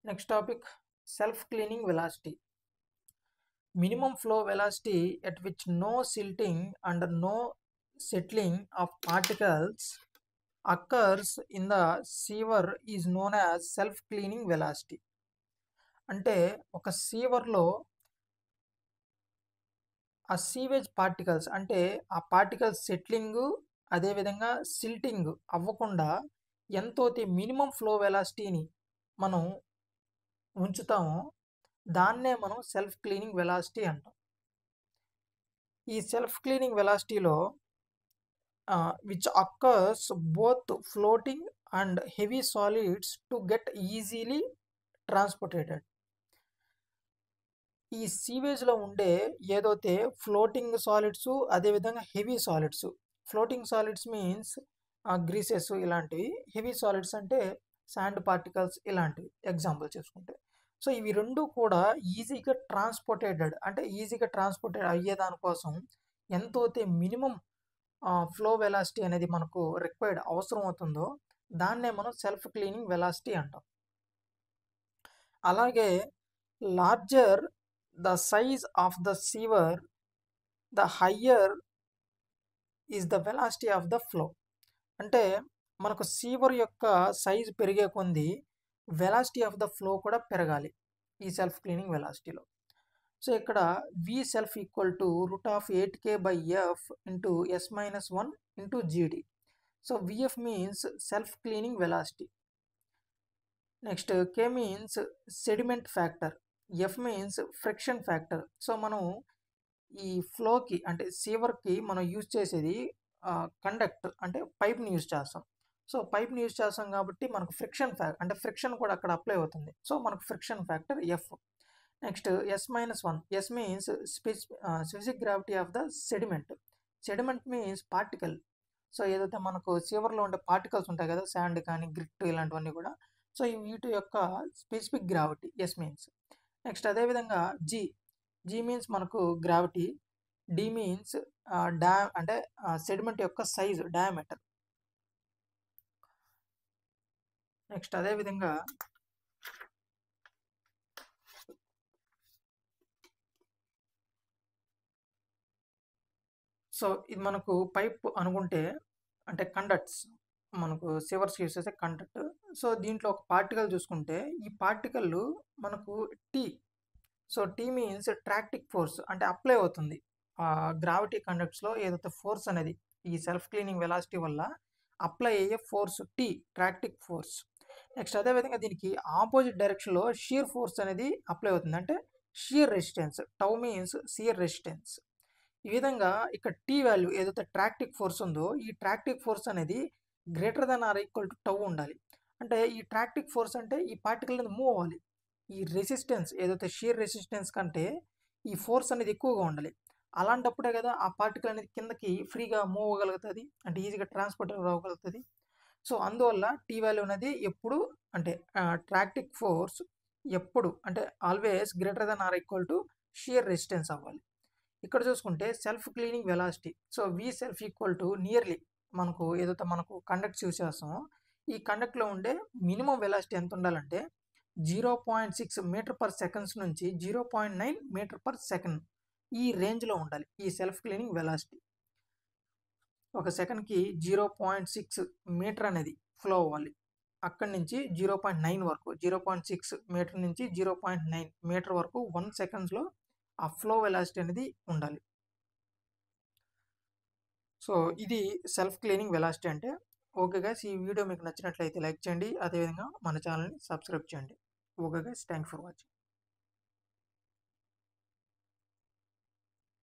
Next topic, self-cleaning velocity. Minimum flow velocity at which no silting and no settling of particles occurs in the sewer is known as self-cleaning velocity. అంటే ఒక సీవర్లో ఆ sewage particles అంటే ఆ particles settling అదేవిధంగా silting అవ్వకుండా ఎంతైతే minimum flow వెలాసిటీని మనం ఉంచుతామో దాన్నే మనం సెల్ఫ్ క్లీనింగ్ వెలాసిటీ అంటాం. ఈ సెల్ఫ్ క్లీనింగ్ వెలాసిటీలో which occurs both floating and heavy solids to get easily transported. ఈ సీవేజ్లో ఉండే ఏదైతే ఫ్లోటింగ్ సాలిడ్స్ అదేవిధంగా heavy solids, floating solids means greases ఇలాంటివి, హెవీ సాలిడ్స్ అంటే శాండ్ పార్టికల్స్ ఇలాంటివి ఎగ్జాంపుల్ చేసుకుంటే. సో ఇవి రెండు కూడా ఈజీగా ట్రాన్స్పోర్టెడ్ అంటే ఈజీగా ట్రాన్స్పోర్టెడ్ అయ్యేదానికోసం ఎంతైతే మినిమం ఫ్లో వెలాసిటీ అనేది మనకు రిక్వైర్డ్ అవసరం అవుతుందో దాన్నే మనం సెల్ఫ్ క్లీనింగ్ వెలాసిటీ అంటాం. అలాగే larger the size of the severe the higher is the velocity of the flow. అంటే మనకు సీవర్ యొక్క సైజ్ పెరిగే కొంది వెలాసిటీ ఆఫ్ ద ఫ్లో కూడా పెరగాలి ఈ సెల్ఫ్ క్లీనింగ్ వెలాసిటీలో. సో ఇక్కడ V self equal to √8k/f into s-1 into G D. So VF means self cleaning velocity. Next K means sediment factor, F means friction factor. So మనం ఈ ఫ్లోకి అంటే సీవర్కి మనం use చేసేది కండక్ట్ అంటే పైప్ని యూజ్ చేస్తాం. So పైప్ని use చేస్తాం కాబట్టి మనకు ఫ్రిక్షన్ అంటే ఫ్రిక్షన్ కూడా అక్కడ అప్లై అవుతుంది. సో మనకు friction factor F. Next s-1, yes means specific gravity of the sediment. Sediment means particle. So ఏదైతే మనకు సీవర్లో ఉండే పార్టికల్స్ ఉంటాయి కదా, శాండ్ కానీ గ్రిట్ ఇలాంటివన్నీ కూడా, సో వీటి యొక్క specific gravity S means. Next అదేవిధంగా జీ మీన్స్ మనకు గ్రావిటీ, డి మీన్స్ అంటే సెడిమెంట్ యొక్క సైజు డయామీటర్. నెక్స్ట్ అదేవిధంగా సో ఇది మనకు పైప్ అనుకుంటే అంటే కండక్ట్స్, మనకు సివర్స్ యూస్ చేసే కండక్ట్. సో దీంట్లో ఒక పార్టికల్ చూసుకుంటే ఈ పార్టికల్ మనకు T. So T means tractive force అంటే అప్లై అవుతుంది గ్రావిటీ కండక్ట్స్లో ఏదైతే ఫోర్స్ అనేది ఈ సెల్ఫ్ క్లీనింగ్ వెలాసిటీ వల్ల అప్లై అయ్యే force T, tractive force. Next అదేవిధంగా దీనికి ఆపోజిట్ డైరెక్షన్లో షియర్ ఫోర్స్ అనేది అప్లై అవుతుంది అంటే shear resistance, tau means shear resistance. ఈ విధంగా ఇక్కడ టీ వాల్యూ ఏదైతే ట్రాక్టిక్ ఫోర్స్ ఉందో ఈ ట్రాక్టిక్ ఫోర్స్ అనేది greater than or equal to tau ఉండాలి. అంటే ఈ ట్రాక్టిక్ ఫోర్స్ అంటే ఈ పార్టికల్ అనేది మూవ్ అవ్వాలి. ఈ రెసిస్టెన్స్ ఏదైతే షియర్ రెసిస్టెన్స్ కంటే ఈ ఫోర్స్ అనేది ఎక్కువగా ఉండాలి. అలాంటప్పుడే కదా ఆ పార్టికల్ అనేది కిందకి ఫ్రీగా మూవ్ అవ్వగలుగుతుంది, అంటే ఈజీగా ట్రాన్స్పోర్ట్ అవ్వగలుగుతుంది. సో అందువల్ల టీ వాల్యూ అనేది ఎప్పుడు అంటే ట్రాక్టిక్ ఫోర్స్ ఎప్పుడు అంటే always greater than or equal to shear resistance అవ్వాలి. ఇక్కడ చూసుకుంటే self cleaning velocity, so V self equal to nearly మనకు ఏదైతే మనకు కండక్ట్ యూస్ చేస్తామో ఈ కండక్ట్లో ఉండే మినిమం వెలాసిటీ ఎంత ఉండాలంటే 0.6 మీటర్ పర్ సెకండ్స్ నుంచి 0.9 మీటర్ పర్ సెకండ్ ఈ రేంజ్లో ఉండాలి ఈ సెల్ఫ్ క్లీనింగ్ వెలాసిటీ. ఒక సెకండ్కి 0.6 మీటర్ అనేది ఫ్లో అవ్వాలి. అక్కడి నుంచి 0.9 వరకు, 0.6 మీటర్ నుంచి 0.9 మీటర్ వరకు 1 సెకండ్స్లో ఆ ఫ్లో వెలాసిటీ అనేది ఉండాలి. సో ఇది సెల్ఫ్ క్లీనింగ్ వెలాసిటీ అంటే. ఓకే గైస్, ఈ వీడియో మీకు నచ్చినట్లయితే లైక్ చేయండి, అదేవిధంగా మన ఛానల్ని సబ్స్క్రైబ్ చేయండి. Okay guys, thanks for watching.